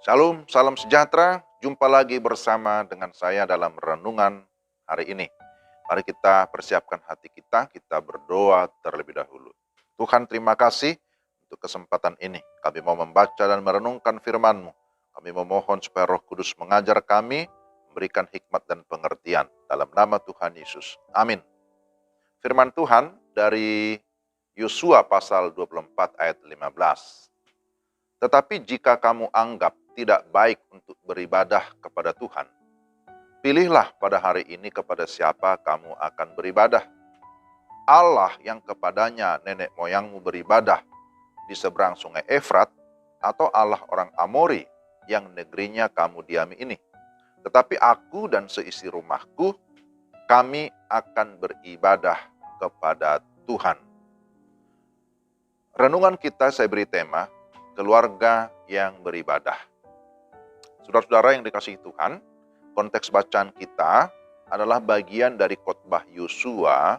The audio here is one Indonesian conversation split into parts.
Shalom, salam sejahtera. Jumpa lagi bersama dengan saya dalam renungan hari ini. Mari kita persiapkan hati kita, kita berdoa terlebih dahulu. Tuhan, terima kasih untuk kesempatan ini. Kami mau membaca dan merenungkan firman-Mu. Kami memohon supaya Roh Kudus mengajar kami, memberikan hikmat dan pengertian. Dalam nama Tuhan Yesus. Amin. Firman Tuhan dari Yosua pasal 24 ayat 15. Tetapi jika kamu anggap tidak baik untuk beribadah kepada Tuhan, pilihlah pada hari ini kepada siapa kamu akan beribadah. Allah yang kepadanya nenek moyangmu beribadah di seberang sungai Efrat, atau Allah orang Amori yang negerinya kamu diami ini. Tetapi aku dan seisi rumahku, kami akan beribadah kepada Tuhan. Renungan kita saya beri tema, keluarga yang beribadah. Saudara-saudara yang dikasihi Tuhan, konteks bacaan kita adalah bagian dari khotbah Yosua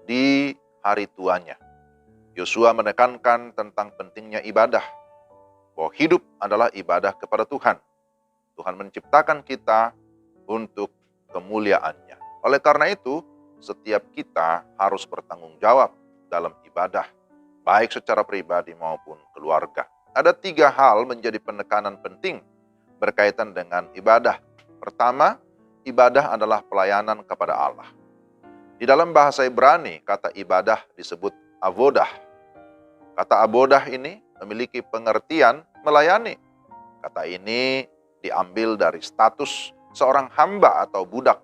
di hari tuanya. Yosua menekankan tentang pentingnya ibadah, bahwa hidup adalah ibadah kepada Tuhan. Tuhan menciptakan kita untuk kemuliaannya. Oleh karena itu, setiap kita harus bertanggung jawab dalam ibadah, baik secara pribadi maupun keluarga. Ada 3 hal menjadi penekanan penting berkaitan dengan ibadah. Pertama, ibadah adalah pelayanan kepada Allah. Di dalam bahasa Ibrani, kata ibadah disebut avodah. Kata avodah ini memiliki pengertian melayani. Kata ini diambil dari status seorang hamba atau budak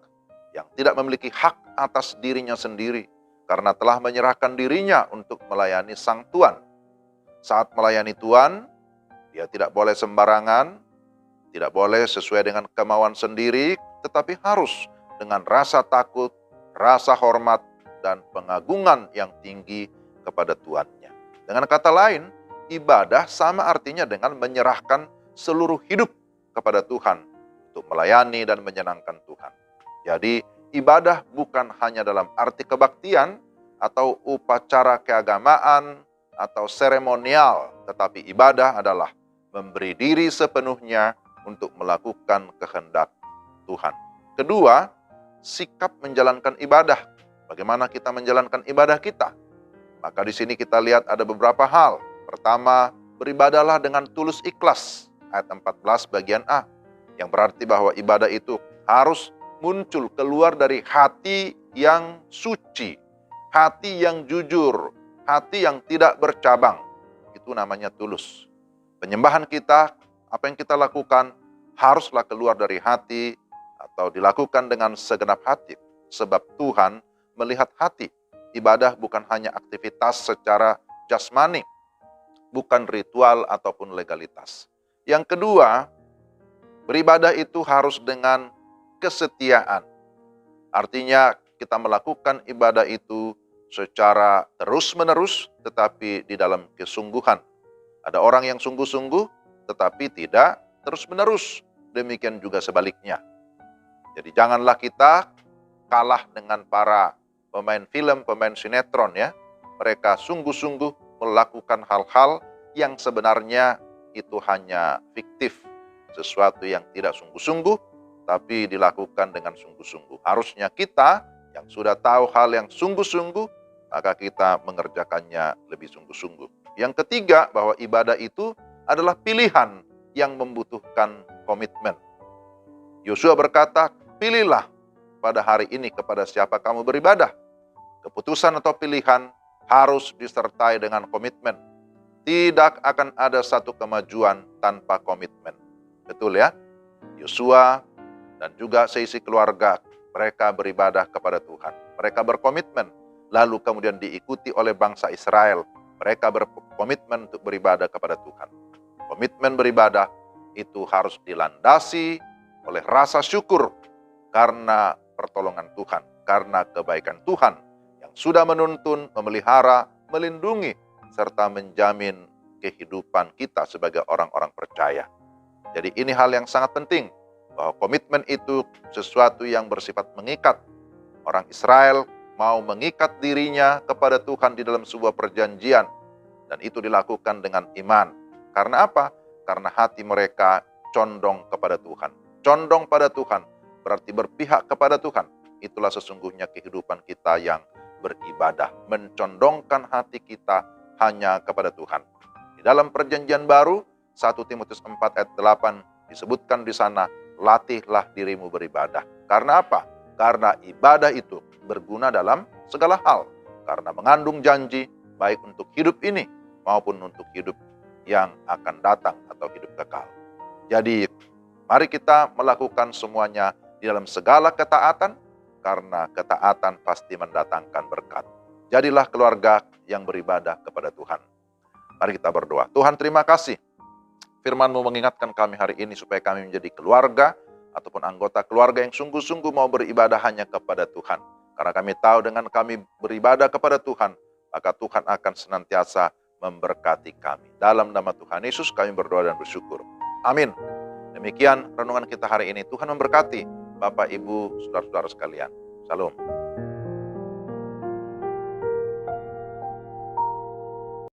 yang tidak memiliki hak atas dirinya sendiri karena telah menyerahkan dirinya untuk melayani sang Tuan. Saat melayani Tuhan, dia tidak boleh sembarangan, tidak boleh sesuai dengan kemauan sendiri, tetapi harus dengan rasa takut, rasa hormat, dan pengagungan yang tinggi kepada Tuannya. Dengan kata lain, ibadah sama artinya dengan menyerahkan seluruh hidup kepada Tuhan untuk melayani dan menyenangkan Tuhan. Jadi, ibadah bukan hanya dalam arti kebaktian atau upacara keagamaan atau seremonial, tetapi ibadah adalah memberi diri sepenuhnya untuk melakukan kehendak Tuhan. Kedua, sikap menjalankan ibadah. Bagaimana kita menjalankan ibadah kita? Maka di sini kita lihat ada beberapa hal. Pertama, beribadahlah dengan tulus ikhlas. Ayat 14 bagian A. Yang berarti bahwa ibadah itu harus muncul keluar dari hati yang suci. Hati yang jujur. Hati yang tidak bercabang. Itu namanya tulus. Penyembahan kita, apa yang kita lakukan, haruslah keluar dari hati atau dilakukan dengan segenap hati. Sebab Tuhan melihat hati. Ibadah bukan hanya aktivitas secara jasmani, bukan ritual ataupun legalitas. Yang kedua, beribadah itu harus dengan kesetiaan. Artinya kita melakukan ibadah itu secara terus-menerus, tetapi di dalam kesungguhan. Ada orang yang sungguh-sungguh, tetapi tidak terus-menerus. Demikian juga sebaliknya. Jadi janganlah kita kalah dengan para pemain film, pemain sinetron ya. Mereka sungguh-sungguh melakukan hal-hal yang sebenarnya itu hanya fiktif. Sesuatu yang tidak sungguh-sungguh, tapi dilakukan dengan sungguh-sungguh. Harusnya kita yang sudah tahu hal yang sungguh-sungguh, maka kita mengerjakannya lebih sungguh-sungguh. Yang ketiga, bahwa ibadah itu adalah pilihan yang membutuhkan komitmen. Yosua berkata, pilihlah pada hari ini kepada siapa kamu beribadah. Keputusan atau pilihan harus disertai dengan komitmen. Tidak akan ada satu kemajuan tanpa komitmen. Betul ya? Yosua dan juga seisi keluarga, mereka beribadah kepada Tuhan. Mereka berkomitmen, lalu kemudian diikuti oleh bangsa Israel. Mereka berkomitmen untuk beribadah kepada Tuhan. Komitmen beribadah itu harus dilandasi oleh rasa syukur karena pertolongan Tuhan, karena kebaikan Tuhan yang sudah menuntun, memelihara, melindungi, serta menjamin kehidupan kita sebagai orang-orang percaya. Jadi ini hal yang sangat penting, bahwa komitmen itu sesuatu yang bersifat mengikat. Orang Israel mau mengikat dirinya kepada Tuhan di dalam sebuah perjanjian. Dan itu dilakukan dengan iman. Karena apa? Karena hati mereka condong kepada Tuhan. Condong pada Tuhan berarti berpihak kepada Tuhan. Itulah sesungguhnya kehidupan kita yang beribadah, mencondongkan hati kita hanya kepada Tuhan. Di dalam perjanjian baru, 1 Timotius 4 ayat 8 disebutkan di sana, latihlah dirimu beribadah. Karena apa? Karena ibadah itu berguna dalam segala hal. Karena mengandung janji baik untuk hidup ini maupun untuk hidup yang akan datang atau hidup kekal. Jadi, mari kita melakukan semuanya di dalam segala ketaatan, karena ketaatan pasti mendatangkan berkat. Jadilah keluarga yang beribadah kepada Tuhan. Mari kita berdoa. Tuhan, terima kasih. Firman-Mu mengingatkan kami hari ini supaya kami menjadi keluarga ataupun anggota keluarga yang sungguh-sungguh mau beribadah hanya kepada Tuhan. Karena kami tahu dengan kami beribadah kepada Tuhan, maka Tuhan akan senantiasa memberkati kami. Dalam nama Tuhan Yesus kami berdoa dan bersyukur. Amin. Demikian renungan kita hari ini. Tuhan memberkati Bapak, Ibu, saudara-saudara sekalian. Salam.